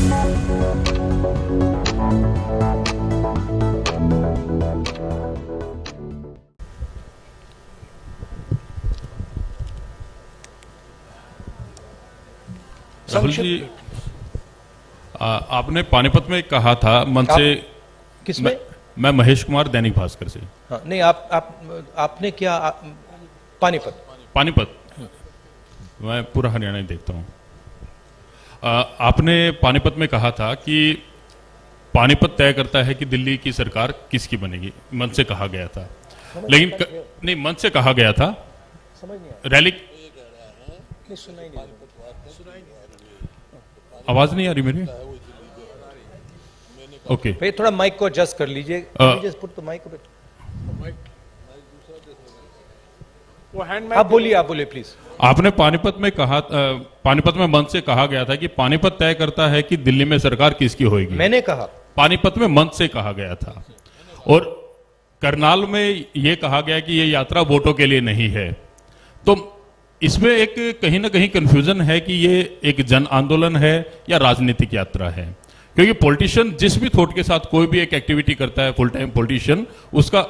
राहुल जी, आपने पानीपत में कहा था मंच से, किसमें? मैं महेश कुमार, दैनिक भास्कर से। हाँ, नहीं आपने क्या पानीपत मैं पूरा हरियाणा ही देखता हूँ। आपने पानीपत में कहा था कि पानीपत तय करता है कि दिल्ली की सरकार किसकी बनेगी, मंच से कहा गया था। लेकिन नहीं, मंच से कहा गया था, समझ नहीं रैली नहीं सुनाई नहीं आवाज नहीं आ रही मेरी। ओके, भाई थोड़ा माइक को एडजस्ट कर लीजिए। Just put the mic. आप बोलिए प्लीज। आपने पानीपत में कहा, पानीपत में मंच से कहा गया था कि पानीपत तय करता है कि दिल्ली में सरकार किसकी होगी। मैंने कहा पानीपत में मंच से कहा गया था, और करनाल में यह कहा गया कि यह यात्रा वोटों के लिए नहीं है। तो इसमें एक कहीं ना कहीं कंफ्यूजन है कि ये एक जन आंदोलन है या राजनीतिक यात्रा है, क्योंकि पॉलिटिशियन जिस भी थॉट के साथ कोई भी एक एक्टिविटी करता है, फुल टाइम पॉलिटिशियन, उसका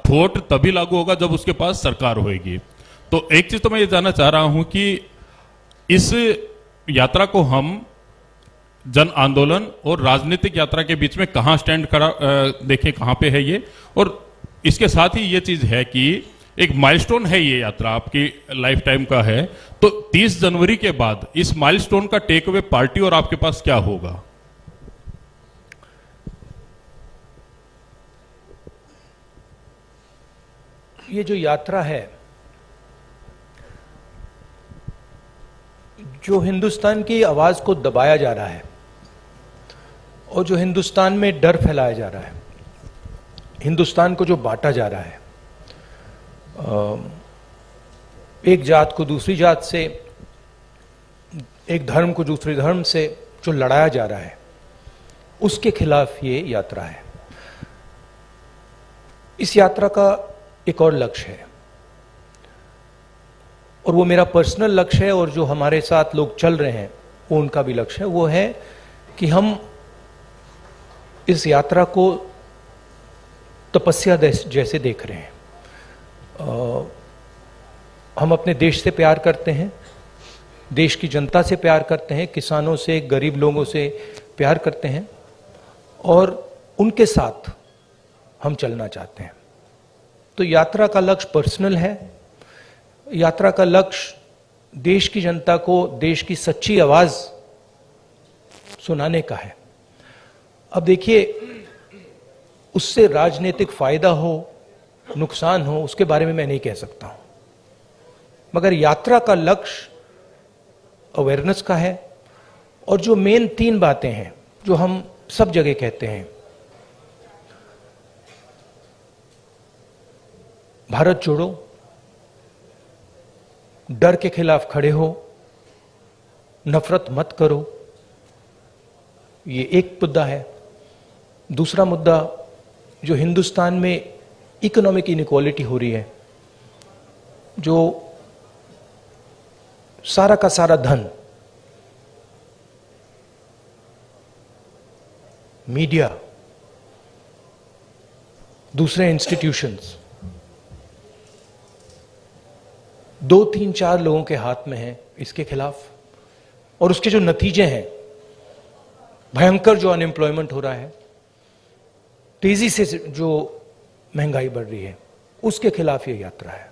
थॉट तभी लागू होगा जब उसके पास सरकार होगी। तो एक चीज तो मैं ये जानना चाह रहा हूं कि इस यात्रा को हम जन आंदोलन और राजनीतिक यात्रा के बीच में कहां स्टैंड करा, देखें कहां पे है ये। और इसके साथ ही ये चीज है कि एक माइलस्टोन है, ये यात्रा आपकी लाइफ टाइम का है, तो 30 जनवरी के बाद इस माइलस्टोन का टेक अवे पार्टी और आपके पास क्या होगा? ये जो यात्रा है, जो हिंदुस्तान की आवाज को दबाया जा रहा है और जो हिंदुस्तान में डर फैलाया जा रहा है, हिंदुस्तान को जो बांटा जा रहा है, एक जात को दूसरी जात से, एक धर्म को दूसरे धर्म से जो लड़ाया जा रहा है, उसके खिलाफ ये यात्रा है। इस यात्रा का एक और लक्ष्य है, और वो मेरा पर्सनल लक्ष्य है, और जो हमारे साथ लोग चल रहे हैं वो उनका भी लक्ष्य है। वो है कि हम इस यात्रा को तपस्या जैसे देख रहे हैं। हम अपने देश से प्यार करते हैं, देश की जनता से प्यार करते हैं, किसानों से, गरीब लोगों से प्यार करते हैं, और उनके साथ हम चलना चाहते हैं। तो यात्रा का लक्ष्य पर्सनल है। यात्रा का लक्ष्य देश की जनता को देश की सच्ची आवाज सुनाने का है। अब देखिए, उससे राजनीतिक फायदा हो, नुकसान हो, उसके बारे में मैं नहीं कह सकता हूं, मगर यात्रा का लक्ष्य अवेयरनेस का है। और जो मेन 3 बातें हैं जो हम सब जगह कहते हैं, भारत जोड़ो, डर के खिलाफ खड़े हो, नफरत मत करो, ये एक मुद्दा है। दूसरा मुद्दा, जो हिंदुस्तान में इकोनॉमिक इनइक्वालिटी हो रही है, जो सारा का सारा धन मीडिया, दूसरे इंस्टीट्यूशंस, 2, 3, 4 लोगों के हाथ में है, इसके खिलाफ। और उसके जो नतीजे हैं, भयंकर जो अनएम्प्लॉयमेंट हो रहा है, तेजी से जो महंगाई बढ़ रही है, उसके खिलाफ ये यात्रा है।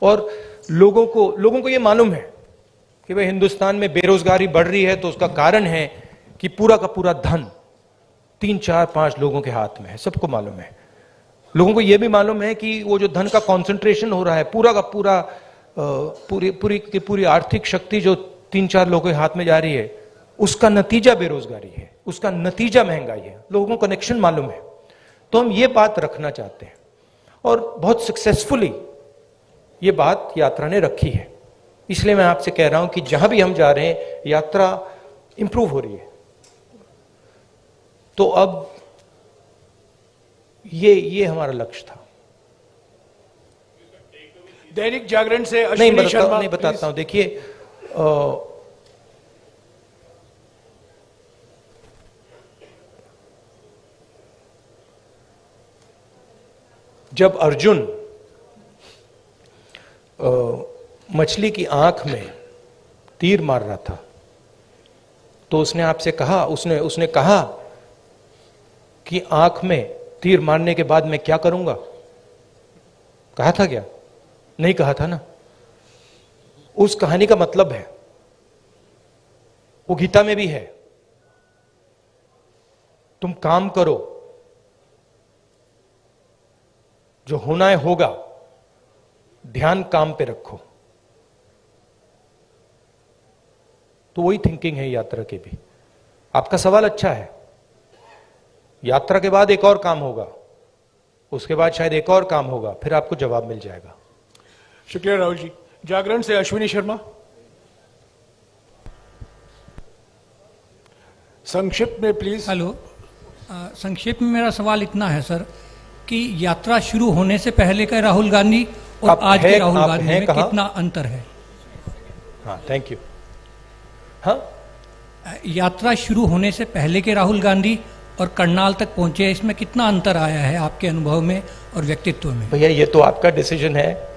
और लोगों को ये मालूम है कि भाई हिंदुस्तान में बेरोजगारी बढ़ रही है, तो उसका कारण है कि पूरा का पूरा धन 3, 4, 5 लोगों के हाथ में है। सबको मालूम है। लोगों को यह भी मालूम है कि वो जो धन का कॉन्सेंट्रेशन हो रहा है, पूरा का पूरा पूरी आर्थिक शक्ति जो 3, 4 लोगों के हाथ में जा रही है, उसका नतीजा बेरोजगारी है, उसका नतीजा महंगाई है। लोगों को कनेक्शन मालूम है। तो हम ये बात रखना चाहते हैं, और बहुत सक्सेसफुली ये बात यात्रा ने रखी है। इसलिए मैं आपसे कह रहा हूं कि जहां भी हम जा रहे हैं, यात्रा इंप्रूव हो रही है। तो अब ये हमारा लक्ष्य था। दैनिक जागरण से अश्विनी शर्मा, नहीं बताता हूं। देखिए, जब अर्जुन मछली की आंख में तीर मार रहा था तो उसने आपसे कहा, उसने कहा कि आंख में तीर मारने के बाद मैं क्या करूंगा? कहा था क्या? नहीं कहा था ना। उस कहानी का मतलब है, वो गीता में भी है, तुम काम करो, जो होना है होगा, ध्यान काम पे रखो। तो वही थिंकिंग है यात्रा की भी। आपका सवाल अच्छा है। यात्रा के बाद एक और काम होगा, उसके बाद शायद एक और काम होगा, फिर आपको जवाब मिल जाएगा। शुक्रिया राहुल जी। जागरण से अश्विनी शर्मा। संक्षिप्त में प्लीज। हेलो, संक्षेप में मेरा सवाल इतना है सर कि यात्रा शुरू होने से पहले का राहुल गांधी और आज के राहुल गांधी में कितना अंतर है? हाँ, थैंक यू। हाँ, यात्रा शुरू होने से पहले के राहुल गांधी और करनाल तक पहुंचे, इसमें कितना अंतर आया है आपके अनुभव में और व्यक्तित्व में? भैया ये तो आपका डिसीजन है,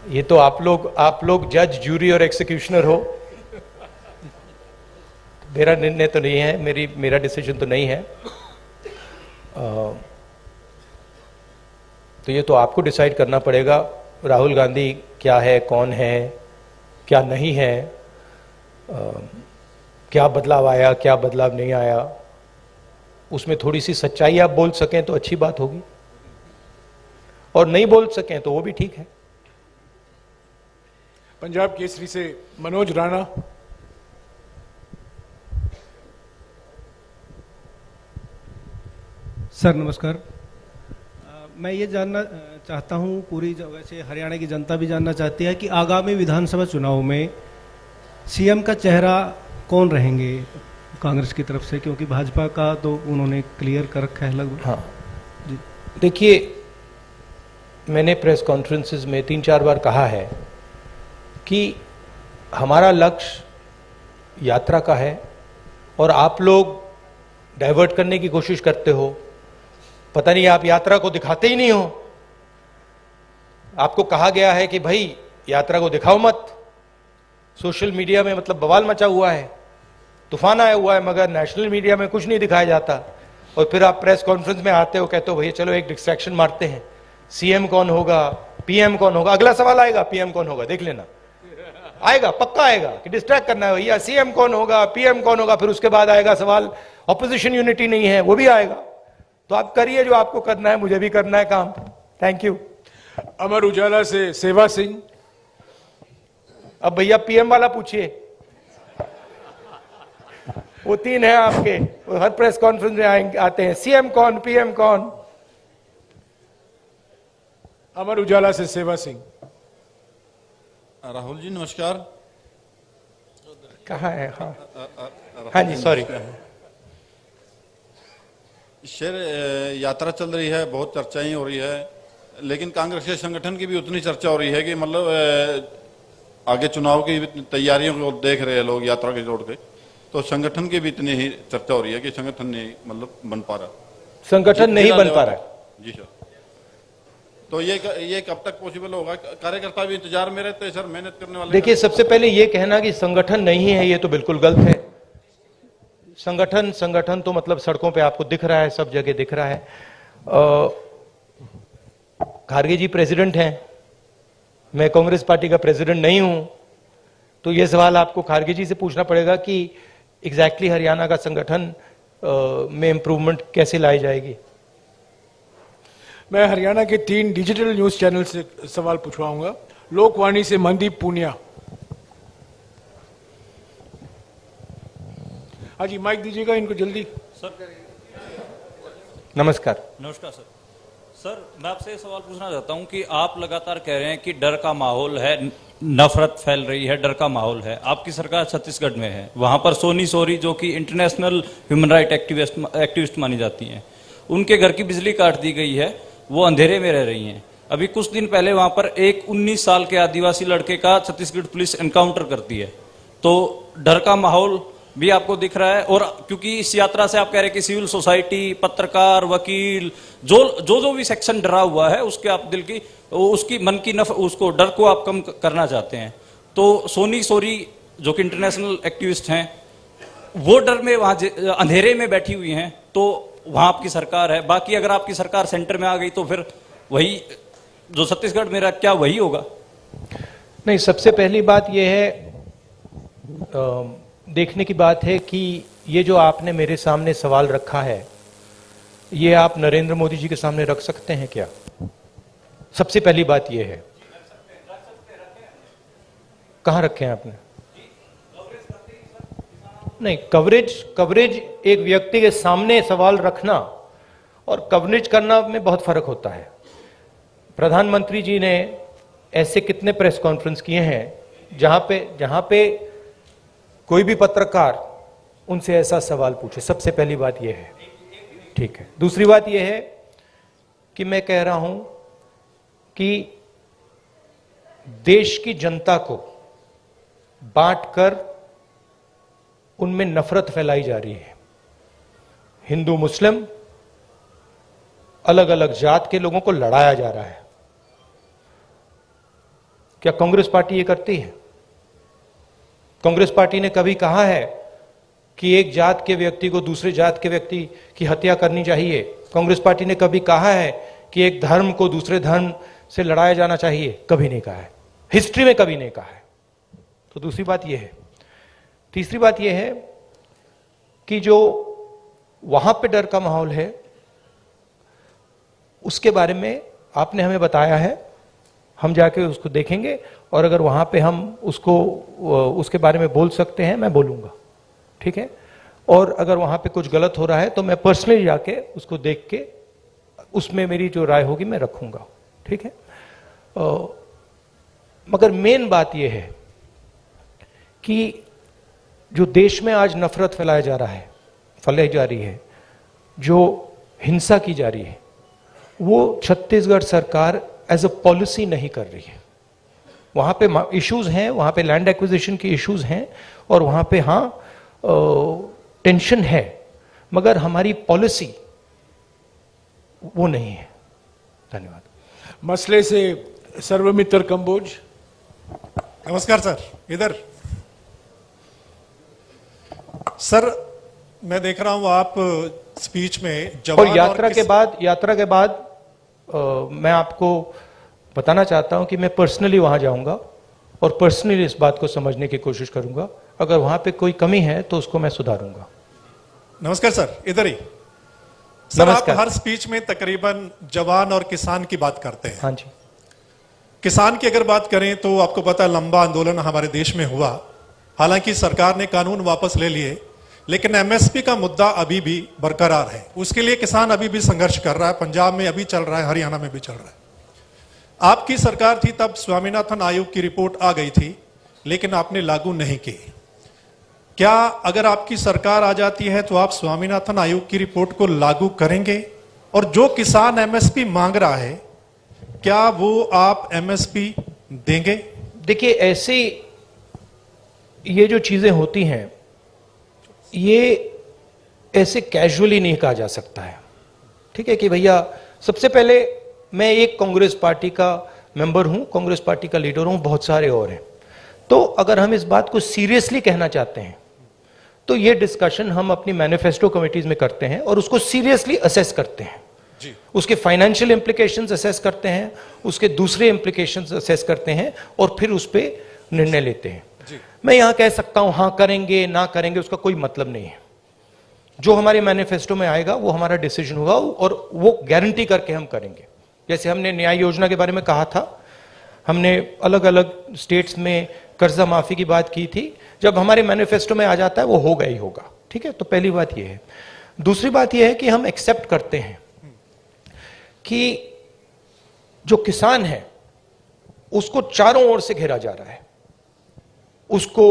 ये तो आप लोग जज, जूरी और एक्सिक्यूशनर हो। मेरा निर्णय तो नहीं है, मेरा डिसीजन तो नहीं है। तो ये तो आपको डिसाइड करना पड़ेगा राहुल गांधी क्या है, कौन है, क्या नहीं है, क्या बदलाव आया, क्या बदलाव नहीं आया। उसमें थोड़ी सी सच्चाई आप बोल सकें तो अच्छी बात होगी, और नहीं बोल सकें तो वो भी ठीक है। पंजाब केसरी से मनोज राणा। सर नमस्कार। मैं ये जानना चाहता हूँ, वैसे हरियाणा की जनता भी जानना चाहती है कि आगामी विधानसभा चुनाव में सीएम का चेहरा कौन रहेंगे कांग्रेस की तरफ से, क्योंकि भाजपा का तो उन्होंने क्लियर कर रखा है लगभग। हाँ जी, देखिए मैंने प्रेस कॉन्फ्रेंसेस में 3-4 बार कहा है कि हमारा लक्ष्य यात्रा का है और आप लोग डाइवर्ट करने की कोशिश करते हो। पता नहीं आप यात्रा को दिखाते ही नहीं हो। आपको कहा गया है कि भाई यात्रा को दिखाओ मत। सोशल मीडिया में मतलब बवाल मचा हुआ है, तूफान आया हुआ है, मगर नेशनल मीडिया में कुछ नहीं दिखाया जाता। और फिर आप प्रेस कॉन्फ्रेंस में आते हो, कहते हो भैया चलो एक डिस्ट्रैक्शन मारते हैं, सीएम कौन होगा, पीएम कौन होगा। अगला सवाल आएगा पीएम कौन होगा, देख लेना आएगा, पक्का आएगा कि डिस्ट्रैक्ट करना है भैया, सीएम कौन होगा, पीएम कौन होगा। फिर उसके बाद आएगा सवाल ऑपोजिशन यूनिटी नहीं है, वो भी आएगा। तो आप करिए जो आपको करना है, मुझे भी करना है काम। Thank you. अमर उजाला से सेवा सिंह। अब भैया पीएम वाला पूछिए, वो 3 है आपके, वो हर प्रेस कॉन्फ्रेंस में आते हैं, सीएम कौन, पीएम कौन। अमर उजाला से सेवा सिंह। राहुल जी नमस्कार। कहाँ है? हाँ हाँ जी, सॉरी। शेर यात्रा चल रही है, बहुत चर्चाएं हो रही है, लेकिन कांग्रेस के संगठन की भी उतनी चर्चा हो रही है कि मतलब आगे चुनाव की तैयारियों को देख रहे हैं लोग यात्रा के जोड़ के, तो संगठन की भी इतनी ही चर्चा हो रही है कि संगठन नहीं मतलब बन पा रहा, संगठन नहीं बन पा रहा। जी सर। तो ये कब तक पॉसिबल होगा? कार्यकर्ता भी इंतजार में रहते हैं सर, मेहनत करने वाले। देखिए सबसे पहले ये कहना कि संगठन नहीं है, ये तो बिल्कुल गलत है। संगठन तो मतलब सड़कों पे आपको दिख रहा है, सब जगह दिख रहा है। खारगे जी प्रेसिडेंट हैं, मैं कांग्रेस पार्टी का प्रेसिडेंट नहीं हूं, तो यह सवाल आपको खारगे जी से पूछना पड़ेगा कि एग्जैक्टली हरियाणा का संगठन में इंप्रूवमेंट कैसे लाई जाएगी। मैं हरियाणा के 3 डिजिटल न्यूज चैनल से सवाल पूछवाऊंगा। लोकवाणी से मनदीप पूनिया। हाँ जी, माइक दीजिएगा इनको जल्दी। सर नमस्कार। नमस्कार सर। सर मैं आपसे ये सवाल पूछना चाहता हूं कि आप लगातार कह रहे हैं कि डर का माहौल है, नफरत फैल रही है, डर का माहौल है। आपकी सरकार छत्तीसगढ़ में है, वहां पर सोनी सोरी जो कि इंटरनेशनल ह्यूमन राइट एक्टिविस्ट मानी जाती हैं, उनके घर की बिजली काट दी गई है, वो अंधेरे में रह रही हैं। अभी कुछ दिन पहले वहां पर एक 19 साल के आदिवासी लड़के का छत्तीसगढ़ पुलिस एनकाउंटर करती है। तो डर का माहौल भी आपको दिख रहा है? और क्योंकि इस यात्रा से आप कह रहे हैं कि सिविल सोसाइटी, पत्रकार, वकील, जो भी सेक्शन डरा हुआ है, उसके आप दिल की, उसकी मन की उसको डर को आप कम करना चाहते हैं। तो सोनी सोरी जो कि इंटरनेशनल एक्टिविस्ट हैं, वो डर में वहां अंधेरे में बैठी हुई हैं, तो वहां आपकी सरकार है। बाकी अगर आपकी सरकार सेंटर में आ गई तो फिर वही जो छत्तीसगढ़ में रहा, क्या वही होगा? नहीं, सबसे पहली बात यह है, देखने की बात है कि ये जो आपने मेरे सामने सवाल रखा है, ये आप नरेंद्र मोदी जी के सामने रख सकते हैं क्या? सबसे पहली बात यह है। कहां रखे हैं आपने? नहीं, कवरेज एक व्यक्ति के सामने सवाल रखना और कवरेज करना में बहुत फर्क होता है। प्रधानमंत्री जी ने ऐसे कितने प्रेस कॉन्फ्रेंस किए हैं जहां पे कोई भी पत्रकार उनसे ऐसा सवाल पूछे। सबसे पहली बात यह है, ठीक है। दूसरी बात यह है कि मैं कह रहा हूं कि देश की जनता को बांटकर उनमें नफरत फैलाई जा रही है। हिंदू मुस्लिम, अलग अलग जात के लोगों को लड़ाया जा रहा है। क्या कांग्रेस पार्टी ये करती है? कांग्रेस पार्टी ने कभी कहा है कि एक जात के व्यक्ति को दूसरे जात के व्यक्ति की हत्या करनी चाहिए? कांग्रेस पार्टी ने कभी कहा है कि एक धर्म को दूसरे धर्म से लड़ाया जाना चाहिए? कभी नहीं कहा है, हिस्ट्री में कभी नहीं कहा है। तो दूसरी बात यह है। तीसरी बात यह है कि जो वहां पे डर का माहौल है, उसके बारे में आपने हमें बताया है, हम जाके उसको देखेंगे और अगर वहां पे हम उसके बारे में बोल सकते हैं, मैं बोलूंगा, ठीक है। और अगर वहां पे कुछ गलत हो रहा है तो मैं पर्सनली जाके उसको देख के उसमें मेरी जो राय होगी मैं रखूंगा, ठीक है। मगर मेन बात यह है कि जो देश में आज नफरत फैलाई जा रही है, जो हिंसा की जा रही है, वो छत्तीसगढ़ सरकार एज अ पॉलिसी नहीं कर रही है। वहां पे इश्यूज हैं, वहां पे लैंड एक्विजिशन की इश्यूज हैं और वहां पे टेंशन है, मगर हमारी पॉलिसी वो नहीं है। धन्यवाद। मसले से सर्वमित्र कंबोज। नमस्कार सर। इधर सर, मैं देख रहा हूं आप स्पीच में जवान और यात्रा के बाद मैं आपको बताना चाहता हूं कि मैं पर्सनली वहां जाऊंगा और पर्सनली इस बात को समझने की कोशिश करूंगा। अगर वहां पे कोई कमी है तो उसको मैं सुधारूंगा। नमस्कार सर, इधर ही। सर, आप नमस्कार। हर स्पीच में तकरीबन जवान और किसान की बात करते हैं। हाँ जी। किसान की अगर बात करें तो आपको पता है लंबा आंदोलन हमारे देश में हुआ। हालांकि सरकार ने कानून वापस ले लिए, लेकिन एमएसपी का मुद्दा अभी भी बरकरार है। उसके लिए किसान अभी भी संघर्ष कर रहा है। पंजाब में अभी चल रहा है, हरियाणा में भी चल रहा है। आपकी सरकार थी तब स्वामीनाथन आयोग की रिपोर्ट आ गई थी, लेकिन आपने लागू नहीं की। क्या अगर आपकी सरकार आ जाती है तो आप स्वामीनाथन आयोग की रिपोर्ट को लागू करेंगे? और जो किसान एमएसपी मांग रहा है, क्या वो आप एमएसपी देंगे? देखिए, ऐसी ये जो चीजें होती हैं, ये ऐसे कैजुअली नहीं कहा जा सकता है, ठीक है। कि भैया, सबसे पहले मैं एक कांग्रेस पार्टी का मेंबर हूं, कांग्रेस पार्टी का लीडर हूं, बहुत सारे और हैं। तो अगर हम इस बात को सीरियसली कहना चाहते हैं तो ये डिस्कशन हम अपनी मैनिफेस्टो कमिटीज में करते हैं और उसको सीरियसली असेस करते हैं जी। उसके फाइनेंशियल इंप्लीकेशंस असेस करते हैं, उसके दूसरे इंप्लीकेशंस असेस करते हैं और फिर उस पर निर्णय लेते हैं जी। मैं यहां कह सकता हूं हां करेंगे ना करेंगे, उसका कोई मतलब नहीं है। जो हमारे मैनिफेस्टो में आएगा वो हमारा डिसीजन होगा और वो गारंटी करके हम करेंगे। जैसे हमने न्याय योजना के बारे में कहा था, हमने अलग अलग स्टेट्स में कर्जा माफी की बात की थी। जब हमारे मैनिफेस्टो में आ जाता है वो होगा ही होगा, ठीक है। तो पहली बात यह है। दूसरी बात यह है कि हम एक्सेप्ट करते हैं कि जो किसान है उसको चारों ओर से घेरा जा रहा है, उसको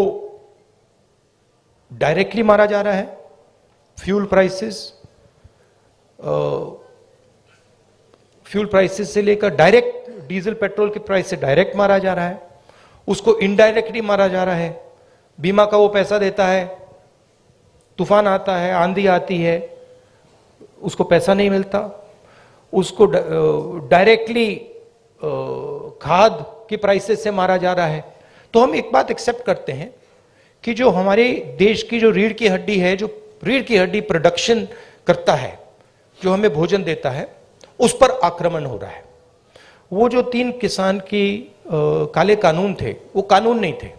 डायरेक्टली मारा जा रहा है। फ्यूल प्राइसेस से लेकर डायरेक्ट डीजल पेट्रोल के प्राइस से डायरेक्ट मारा जा रहा है, उसको इनडायरेक्टली मारा जा रहा है। बीमा का वो पैसा देता है तूफान आता है, आंधी आती है, उसको पैसा नहीं मिलता, उसको डायरेक्टली खाद की प्राइसेस से मारा जा रहा है। तो हम एक बात एक्सेप्ट करते हैं कि जो हमारे देश की जो रीढ़ की हड्डी है, जो रीढ़ की हड्डी प्रोडक्शन करता है, जो हमें भोजन देता है, उस पर आक्रमण हो रहा है। वो जो 3 किसान की काले कानून थे, वो कानून नहीं थे,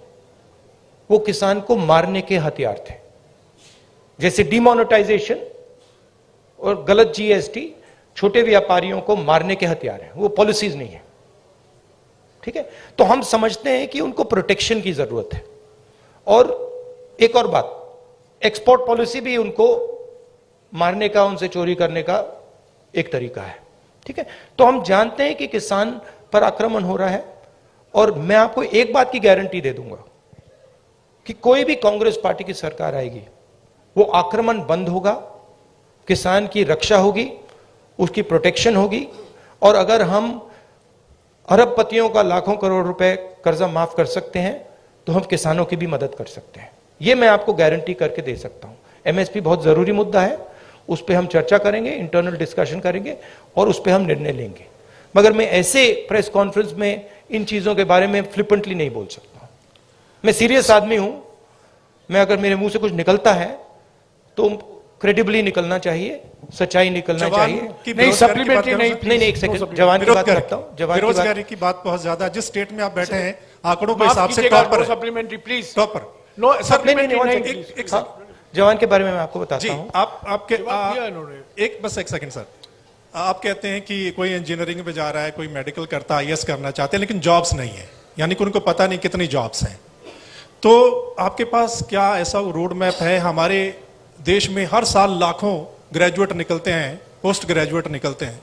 वो किसान को मारने के हथियार थे। जैसे डिमोनेटाइजेशन और गलत जीएसटी छोटे व्यापारियों को मारने के हथियार हैं, वो पॉलिसीज नहीं है। ठीक है, तो हम समझते हैं कि उनको प्रोटेक्शन की जरूरत है। और एक और बात, एक्सपोर्ट पॉलिसी भी उनको मारने का, उनसे चोरी करने का एक तरीका है। ठीक है, तो हम जानते हैं कि किसान पर आक्रमण हो रहा है, और मैं आपको एक बात की गारंटी दे दूंगा कि कोई भी कांग्रेस पार्टी की सरकार आएगी, वो आक्रमण बंद होगा, किसान की रक्षा होगी, उसकी प्रोटेक्शन होगी। और अगर हम अरबपतियों का लाखों करोड़ रुपए कर्जा माफ कर सकते हैं, तो हम किसानों की भी मदद कर सकते हैं। यह मैं आपको गारंटी करके दे सकता हूं। एमएसपी बहुत जरूरी मुद्दा है, उस पर हम चर्चा करेंगे, इंटरनल डिस्कशन करेंगे और उस पर हम निर्णय लेंगे। मगर मैं ऐसे प्रेस कॉन्फ्रेंस में इन चीजों के बारे में फ्लिपेंटली नहीं बोल सकता। मैं सीरियस आदमी हूं, मैं अगर मेरे मुंह से कुछ निकलता है तो क्रेडिबली निकलना चाहिए, सच्चाई निकलना चाहिए। नहीं, सप्लीमेंट्री नहीं, एक सेकंड, जवान की बात करता हूं। बेरोजगारी की बात बहुत ज्यादा, जिस स्टेट में आप बैठे हैं आंकड़ों के हिसाब से टॉप पर है। सप्लीमेंटरी प्लीज, टॉप पर। नो नहीं, सप्लीमेंट्री जवान के बारे में मैं आपको बताता जी, हूं। आपके एक सेकंड सर, आप कहते हैं कि कोई इंजीनियरिंग में जा रहा है, कोई मेडिकल करता है, आईएएस करना चाहते हैं, लेकिन जॉब्स नहीं है, यानी कि उनको पता नहीं कितनी जॉब्स हैं। तो आपके पास क्या ऐसा रोड मैप है? हमारे देश में हर साल लाखों ग्रेजुएट निकलते हैं, पोस्ट ग्रेजुएट निकलते हैं,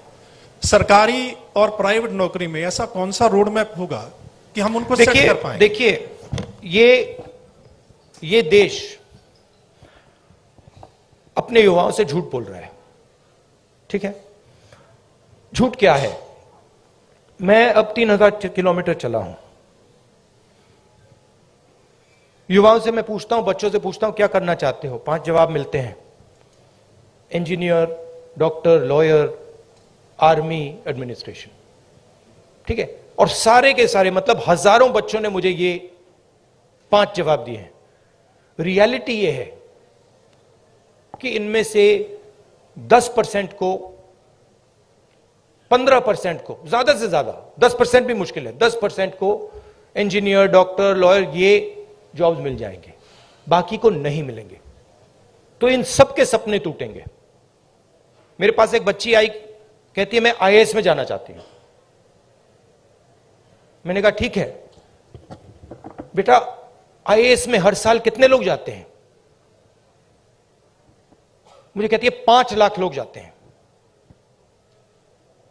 सरकारी और प्राइवेट नौकरी में ऐसा कौन सा रोड मैप होगा कि हम उनको सेट कर पाएं? देखिए, ये देश अपने युवाओं से झूठ बोल रहा है। ठीक है, झूठ क्या है? मैं अब 3000 किलोमीटर चला हूं, युवाओं से मैं पूछता हूं, बच्चों से पूछता हूं क्या करना चाहते हो, 5 जवाब मिलते हैं, engineer, doctor, lawyer, army, administration. ठीक है, और सारे के सारे, मतलब हजारों बच्चों ने मुझे ये 5 जवाब दिए हैं। रियलिटी ये है कि इनमें से 10% को, 15% को, ज्यादा से ज्यादा 10% भी मुश्किल है, 10% को इंजीनियर, डॉक्टर, लॉयर ये जॉब्स मिल जाएंगे, बाकी को नहीं मिलेंगे। तो इन सबके सपने टूटेंगे। मेरे पास एक बच्ची आई, कहती है मैं आईएएस में जाना चाहती हूं। मैंने कहा ठीक है बेटा, आईएएस में हर साल कितने लोग जाते हैं? मुझे कहती है 5 लाख लोग जाते हैं।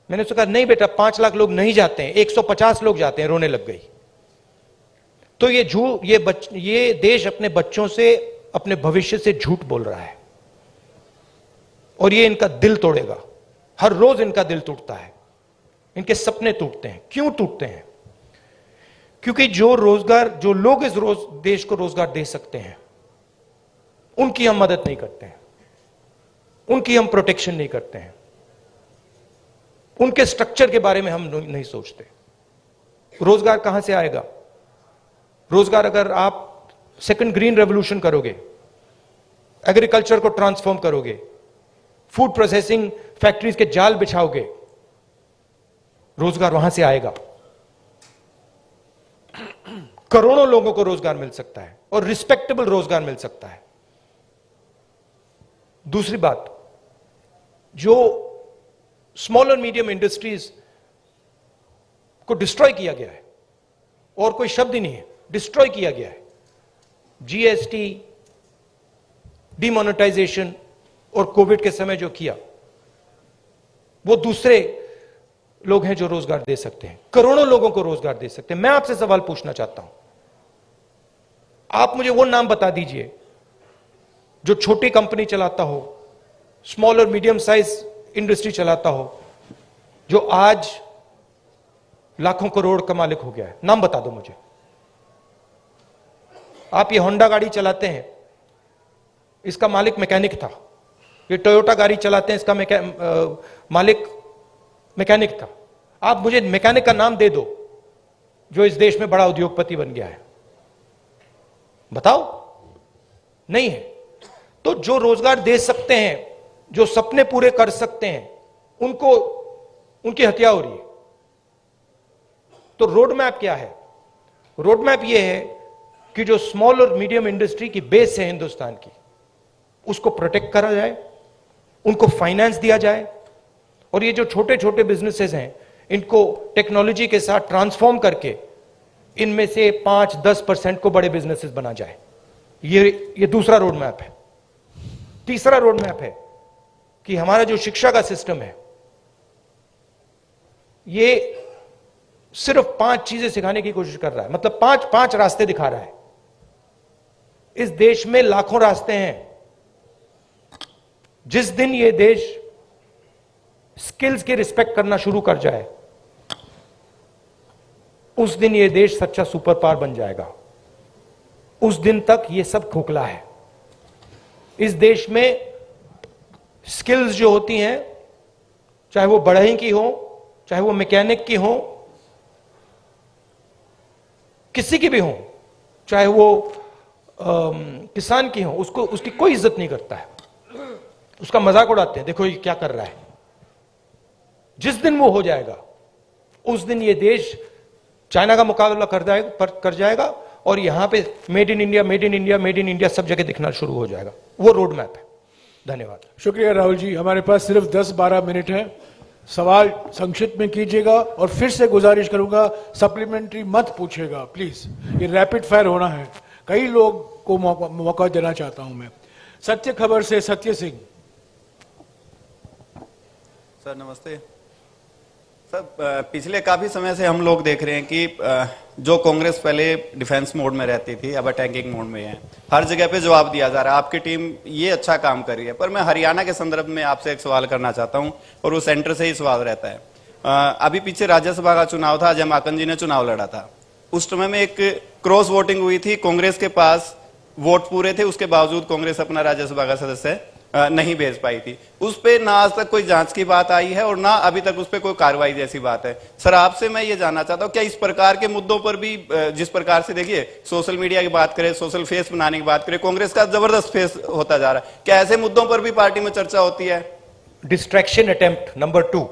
मैंने उससे कहा नहीं बेटा, 5 लाख लोग नहीं जाते हैं, 150 लोग जाते हैं। रोने लग गई। तो ये देश अपने बच्चों से, अपने भविष्य से झूठ बोल रहा है, और ये इनका दिल तोड़ेगा। हर रोज इनका दिल टूटता है, इनके सपने टूटते हैं। क्यों टूटते हैं? क्योंकि जो लोग इस देश को रोजगार दे सकते हैं, उनकी हम मदद नहीं करते हैं, उनकी हम प्रोटेक्शन नहीं करते हैं, उनके स्ट्रक्चर के बारे में हम नहीं सोचते। रोजगार कहां से आएगा? रोजगार अगर आप सेकंड ग्रीन रेवोल्यूशन करोगे, एग्रीकल्चर को ट्रांसफॉर्म करोगे, फूड प्रोसेसिंग फैक्ट्रीज के जाल बिछाओगे, रोजगार वहां से आएगा। करोड़ों लोगों को रोजगार मिल सकता है, और रिस्पेक्टेबल रोजगार मिल सकता है। दूसरी बात, जो स्मॉल और मीडियम इंडस्ट्रीज को डिस्ट्रॉय किया गया है, और कोई शब्द ही नहीं है, डिस्ट्रॉय किया गया है। जीएसटी, डिमोनेटाइजेशन और कोविड के समय जो किया, वो दूसरे लोग हैं जो रोजगार दे सकते हैं, करोड़ों लोगों को रोजगार दे सकते हैं। मैं आपसे सवाल पूछना चाहता हूं, आप मुझे वो नाम बता दीजिए जो छोटी कंपनी चलाता हो, स्मॉल और मीडियम साइज इंडस्ट्री चलाता हो, जो आज लाखों करोड़ का मालिक हो गया है। नाम बता दो मुझे। आप ये होंडा गाड़ी चलाते हैं, इसका मालिक मैकेनिक था। ये टोयोटा गाड़ी चलाते हैं, इसका मालिक मैकेनिक था। आप मुझे मैकेनिक का नाम दे दो जो इस देश में बड़ा उद्योगपति बन गया है, बताओ, नहीं है। तो जो रोजगार दे सकते हैं, जो सपने पूरे कर सकते हैं, उनको उनकी हत्या हो रही है। तो रोड मैप क्या है? रोड मैप यह है कि जो स्मॉल और मीडियम इंडस्ट्री की बेस है हिंदुस्तान की, उसको प्रोटेक्ट करा जाए, उनको फाइनेंस दिया जाए, और ये जो छोटे छोटे बिजनेसेस हैं इनको टेक्नोलॉजी के साथ ट्रांसफॉर्म करके इनमें से 5-10% को बड़े बिजनेसेस बना जाए। ये दूसरा रोड मैप है। तीसरा रोड मैप है कि हमारा जो शिक्षा का सिस्टम है, ये सिर्फ 5 चीजें सिखाने की कोशिश कर रहा है, मतलब 5 रास्ते दिखा रहा है। इस देश में लाखों रास्ते हैं। जिस दिन ये देश स्किल्स की रिस्पेक्ट करना शुरू कर जाए, उस दिन ये देश सच्चा सुपर पावर बन जाएगा। उस दिन तक ये सब खोखला है। इस देश में स्किल्स जो होती हैं, चाहे वो बढ़ई की हो, चाहे वो मैकेनिक की हो, किसी की भी हो, चाहे वो किसान की हो, उसकी कोई इज्जत नहीं करता है, उसका मजाक उड़ाते हैं, देखो ये क्या कर रहा है। जिस दिन वो हो जाएगा, उस दिन ये देश चाइना का मुकाबला कर जाएगा और यहां पे made in India, made in India, made in India सब जगह दिखना शुरू हो जाएगा। वो रोड मैप है। धन्यवाद। शुक्रिया राहुल जी। हमारे पास सिर्फ 10-12 मिनट है। सवाल संक्षिप्त में कीजिएगा और फिर से गुजारिश करूंगा सप्लीमेंट्री मत पूछेगा प्लीज। ये रैपिड फायर होना है। कई लोग को मौका देना चाहता हूं मैं। सत्य खबर से सत्य सिंह। सर नमस्ते। सर पिछले काफी समय से हम लोग देख रहे हैं कि जो कांग्रेस पहले डिफेंस मोड में रहती थी अब अटैकिंग मोड में है। हर जगह पे जवाब दिया जा रहा है। आपकी टीम ये अच्छा काम कर रही है, पर मैं हरियाणा के संदर्भ में आपसे एक सवाल करना चाहता हूं और वो सेंटर से ही सवाल रहता है। अभी पीछे राज्यसभा का चुनाव था, अजय माकन जी ने चुनाव लड़ा था। उस समय में एक क्रॉस वोटिंग हुई थी। कांग्रेस के पास वोट पूरे थे, उसके बावजूद कांग्रेस अपना राज्यसभा का सदस्य नहीं भेज पाई थी। उस पे ना आज तक कोई जांच की बात आई है और ना अभी तक उस पे कोई कार्रवाई जैसी बात है। सर आपसे मैं ये जानना चाहता हूं, क्या इस प्रकार के मुद्दों पर भी, जिस प्रकार से देखिए सोशल मीडिया की बात करें, सोशल फेस बनाने की बात करें, कांग्रेस का जबरदस्त फेस होता जा रहा है, क्या ऐसे मुद्दों पर भी पार्टी में चर्चा होती है? Distraction attempt number 2।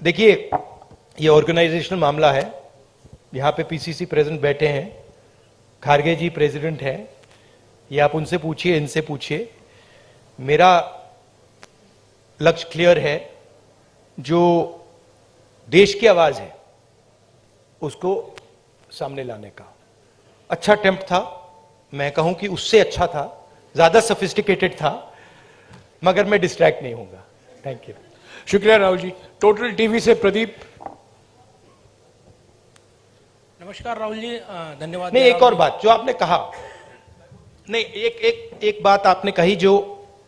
देखिए ये ऑर्गेनाइजेशनल मामला है। यहां पे पीसीसी प्रेसिडेंट बैठे हैं, खारगे जी प्रेसिडेंट हैं, ये आप उनसे पूछिए, इनसे पूछिए। मेरा लक्ष्य क्लियर है। जो देश की आवाज है उसको सामने लाने का। अच्छा अटेम्प्ट था, मैं कहूं कि उससे अच्छा था, ज्यादा सोफिस्टिकेटेड था, मगर मैं डिस्ट्रैक्ट नहीं होऊंगा। Thank you. शुक्रिया राहुल जी। टोटल टीवी से प्रदीप। नमस्कार राहुल जी, धन्यवाद। नहीं, एक और बात जो आपने कहा, नहीं एक बात आपने कही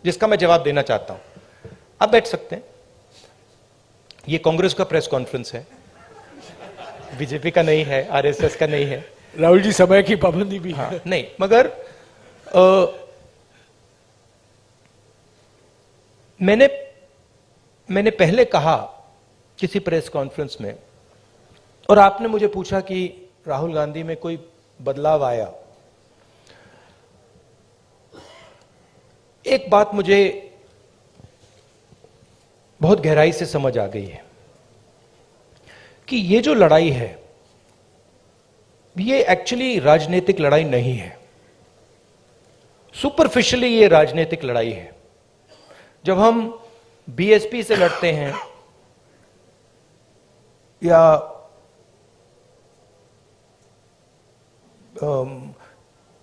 जिसका मैं जवाब देना चाहता हूं। आप बैठ सकते हैं। ये कांग्रेस का प्रेस कॉन्फ्रेंस है, बीजेपी का नहीं है, आरएसएस का नहीं है। राहुल जी समय की पाबंदी भी है। नहीं, मगर मैंने पहले कहा किसी प्रेस कॉन्फ्रेंस में, और आपने मुझे पूछा कि राहुल गांधी में कोई बदलाव आया। एक बात मुझे बहुत गहराई से समझ आ गई है कि ये जो लड़ाई है ये एक्चुअली राजनीतिक लड़ाई नहीं है। सुपरफिशियली ये राजनीतिक लड़ाई है। जब हम बीएसपी से लड़ते हैं या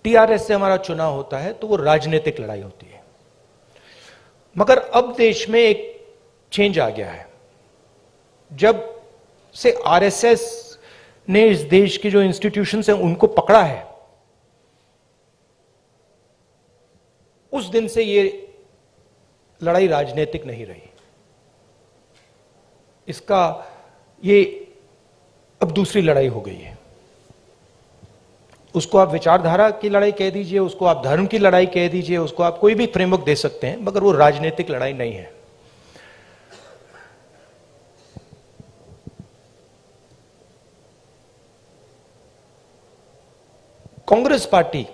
टीआरएस से हमारा चुनाव होता है तो वो राजनीतिक लड़ाई होती है। मगर अब देश में एक चेंज आ गया है। जब से आरएसएस ने इस देश की जो इंस्टीट्यूशंस हैं उनको पकड़ा है, उस दिन से ये लड़ाई राजनीतिक नहीं रही। ये अब दूसरी लड़ाई हो गई है। उसको आप विचारधारा की लड़ाई कह दीजिए, उसको आप धर्म की लड़ाई कह दीजिए, उसको आप कोई भी फ्रेमवर्क दे सकते हैं, मगर वो राजनीतिक लड़ाई नहीं है। कांग्रेस पार्टी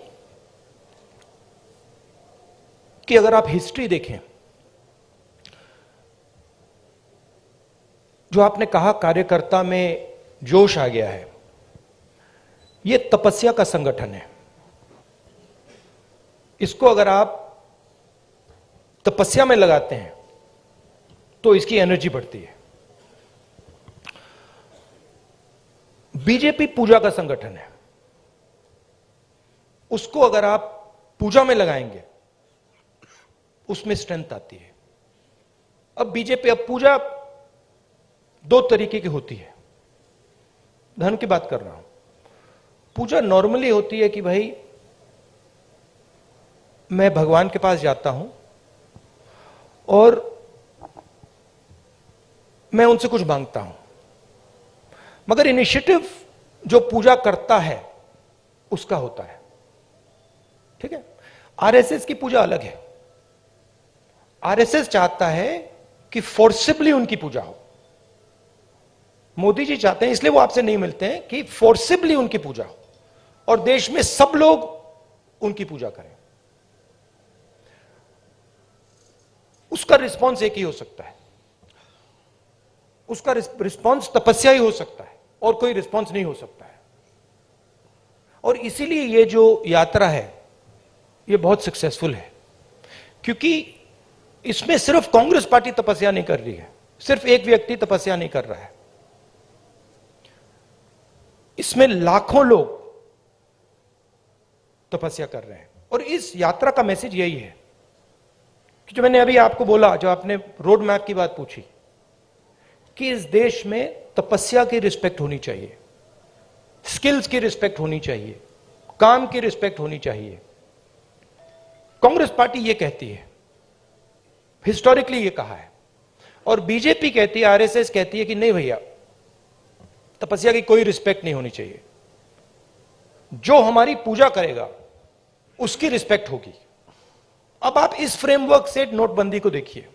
की अगर आप हिस्ट्री देखें, जो आपने कहा कार्यकर्ता में जोश आ गया है, यह तपस्या का संगठन है। इसको अगर आप तपस्या में लगाते हैं तो इसकी एनर्जी बढ़ती है। बीजेपी पूजा का संगठन है, उसको अगर आप पूजा में लगाएंगे उसमें स्ट्रेंथ आती है। अब बीजेपी, अब पूजा दो तरीके की होती है, धर्म की बात कर रहा हूं। पूजा नॉर्मली होती है कि भाई मैं भगवान के पास जाता हूं और मैं उनसे कुछ मांगता हूं, मगर इनिशिएटिव जो पूजा करता है उसका होता है। ठीक है, आरएसएस की पूजा अलग है। आरएसएस चाहता है कि फोर्सिबली उनकी पूजा हो। मोदी जी चाहते हैं, इसलिए वो आपसे नहीं मिलते हैं, कि फोर्सिबली उनकी पूजा हो और देश में सब लोग उनकी पूजा करें। उसका रिस्पॉन्स एक ही हो सकता है, उसका रिस्पॉन्स तपस्या ही हो सकता है और कोई रिस्पॉन्स नहीं हो सकता है। और इसीलिए ये जो यात्रा है ये बहुत सक्सेसफुल है, क्योंकि इसमें सिर्फ कांग्रेस पार्टी तपस्या नहीं कर रही है, सिर्फ एक व्यक्ति तपस्या नहीं कर रहा है, इसमें लाखों लोग तपस्या कर रहे हैं। और इस यात्रा का मैसेज यही है कि जो मैंने अभी आपको बोला, जो आपने रोड मैप की बात पूछी, कि इस देश में तपस्या की रिस्पेक्ट होनी चाहिए, स्किल्स की रिस्पेक्ट होनी चाहिए, काम की रिस्पेक्ट होनी चाहिए। कांग्रेस पार्टी ये कहती है, हिस्टोरिकली ये कहा है, और बीजेपी कहती है, आरएसएस कहती है कि नहीं भैया, तपस्या की कोई रिस्पेक्ट नहीं होनी चाहिए, जो हमारी पूजा करेगा उसकी रिस्पेक्ट होगी। अब आप इस फ्रेमवर्क से नोटबंदी को देखिए,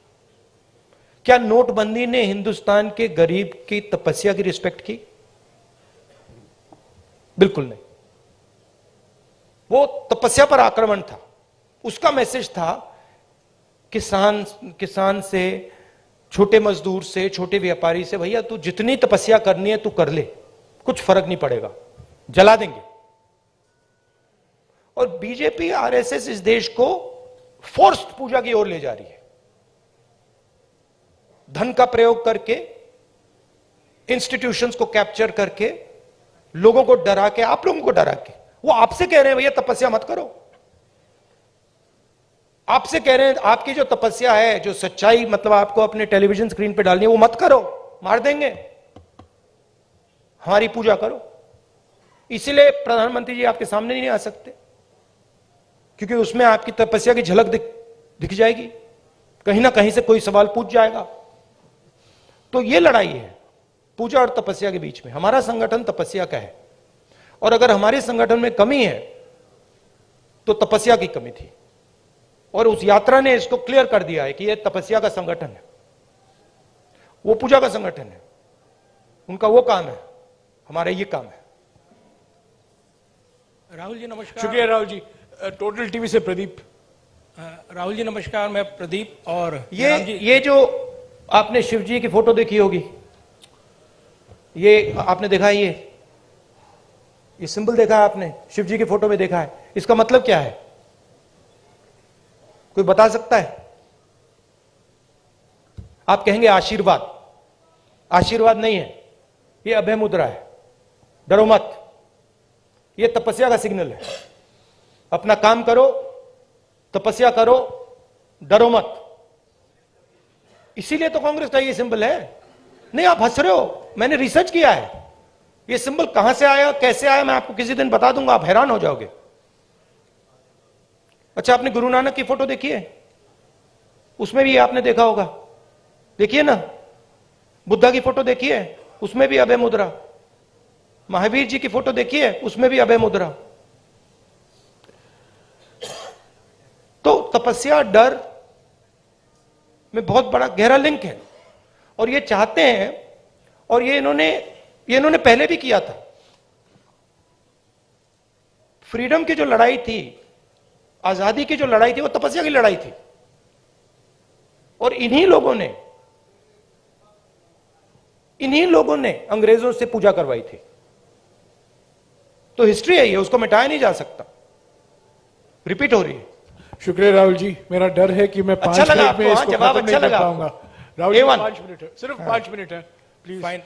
क्या नोटबंदी ने हिंदुस्तान के गरीब की तपस्या की रिस्पेक्ट की? बिल्कुल नहीं। वो तपस्या पर आक्रमण था। उसका मैसेज था किसान से, छोटे मजदूर से, छोटे व्यापारी से, भैया तू जितनी तपस्या करनी है तू कर ले, कुछ फर्क नहीं पड़ेगा, जला देंगे। और बीजेपी आरएसएस इस देश को फोर्स्ड पूजा की ओर ले जा रही है, धन का प्रयोग करके, इंस्टीट्यूशंस को कैप्चर करके, लोगों को डरा के, आप लोगों को डरा के। वो आपसे कह रहे हैं भैया तपस्या मत करो, आपसे कह रहे हैं आपकी जो तपस्या है, जो सच्चाई मतलब आपको अपने टेलीविजन स्क्रीन पे डालनी है, वो मत करो, मार देंगे, हमारी पूजा करो। इसीलिए प्रधानमंत्री जी आपके सामने नहीं आ सकते, क्योंकि उसमें आपकी तपस्या की झलक दिख जाएगी, कहीं ना कहीं से कोई सवाल पूछ जाएगा। तो ये लड़ाई है पूजा और तपस्या के बीच में। हमारा संगठन तपस्या का है, और अगर हमारे संगठन में कमी है तो तपस्या की कमी थी, और उस यात्रा ने इसको क्लियर कर दिया है कि यह तपस्या का संगठन है, वो पूजा का संगठन है। उनका वो काम है, हमारा ये काम है। राहुल जी नमस्कार। शुक्रिया राहुल जी। टोटल टीवी से प्रदीप। राहुल जी नमस्कार, मैं प्रदीप। और ये जो आपने शिव जी की फोटो देखी होगी, ये आपने देखा है, ये सिंबल देखा है आपने, शिव जी की फोटो में देखा है, इसका मतलब क्या है? कोई बता सकता है? आप कहेंगे आशीर्वाद। आशीर्वाद नहीं है, ये अभय मुद्रा है, डरो मत। ये तपस्या का सिग्नल है, अपना काम करो, तपस्या करो, डरो मत। इसीलिए तो कांग्रेस का ये सिंबल है। नहीं, आप हंस रहे हो, मैंने रिसर्च किया है, ये सिंबल कहां से आया, कैसे आया, मैं आपको किसी दिन बता दूंगा, आप हैरान हो जाओगे। अच्छा, आपने गुरु नानक की फोटो देखी है? उसमें भी आपने देखा होगा, देखिए ना। बुद्धा की फोटो देखी है? उसमें भी अभय मुद्रा। महावीर जी की फोटो देखी है? उसमें भी अभय मुद्रा। तो तपस्या डर में बहुत बड़ा गहरा लिंक है, और ये चाहते हैं, और ये इन्होंने पहले भी किया था। फ्रीडम की जो लड़ाई थी, आजादी की जो लड़ाई थी, वो तपस्या की लड़ाई थी, और इन्हीं लोगों ने अंग्रेजों से पूजा करवाई थी। तो हिस्ट्री है ये, उसको मिटाया नहीं जा सकता, रिपीट हो रही है। शुक्रिया राहुल जी, मेरा डर है कि मैं 5 अच्छा लगा मिनट में आपको, इसको जवाब खत्म अच्छा नहीं कर लगा पाऊंगा। आपको। राहुल जी A1 5 मिनट है, सिर्फ 5 मिनट है, प्लीज। फाइन।